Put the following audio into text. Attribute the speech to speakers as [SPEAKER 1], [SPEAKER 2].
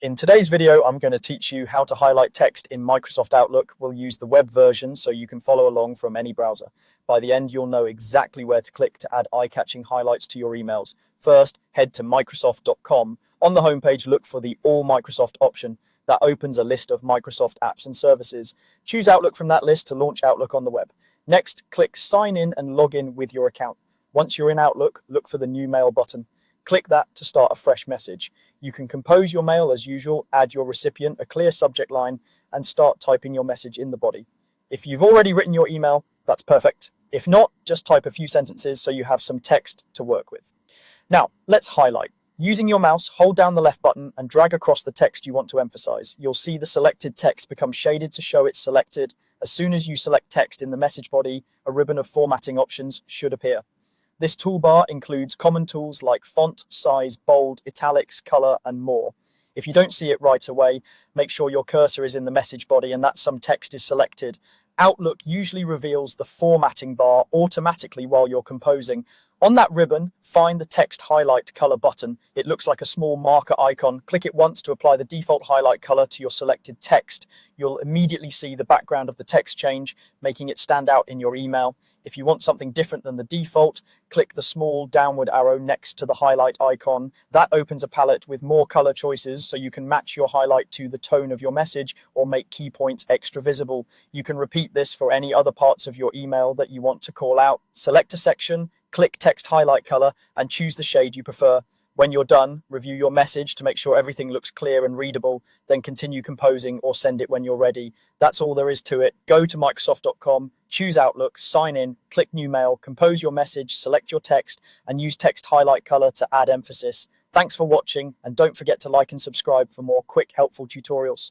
[SPEAKER 1] In today's video, I'm going to teach you how to highlight text in Microsoft Outlook. We'll use the web version so you can follow along from any browser. By the end, you'll know exactly where to click to add eye-catching highlights to your emails. First, head to Microsoft.com. On the homepage, look for the All Microsoft option. That opens a list of Microsoft apps and services. Choose Outlook from that list to launch Outlook on the web. Next, click Sign in and log in with your account. Once you're in Outlook, look for the New Mail button. Click that to start a fresh message. You can compose your mail as usual, add your recipient a clear subject line, and start typing your message in the body. If you've already written your email, that's perfect. If not, just type a few sentences so you have some text to work with. Now, let's highlight. Using your mouse, hold down the left button and drag across the text you want to emphasize. You'll see the selected text become shaded to show it's selected. As soon as you select text in the message body, a ribbon of formatting options should appear. This toolbar includes common tools like font, size, bold, italics, color, and more. If you don't see it right away, make sure your cursor is in the message body and that some text is selected. Outlook usually reveals the formatting bar automatically while you're composing. On that ribbon, find the text highlight color button. It looks like a small marker icon. Click it once to apply the default highlight color to your selected text. You'll immediately see the background of the text change, making it stand out in your email. If you want something different than the default, click the small downward arrow next to the highlight icon. That opens a palette with more color choices so you can match your highlight to the tone of your message or make key points extra visible. You can repeat this for any other parts of your email that you want to call out. Select a section, click text highlight color, and choose the shade you prefer. When you're done, review your message to make sure everything looks clear and readable, then continue composing or send it when you're ready. That's all there is to it. Go to Microsoft.com, choose Outlook, sign in, click New Mail, compose your message, select your text, and use text highlight color to add emphasis. Thanks for watching, and don't forget to like and subscribe for more quick, helpful tutorials.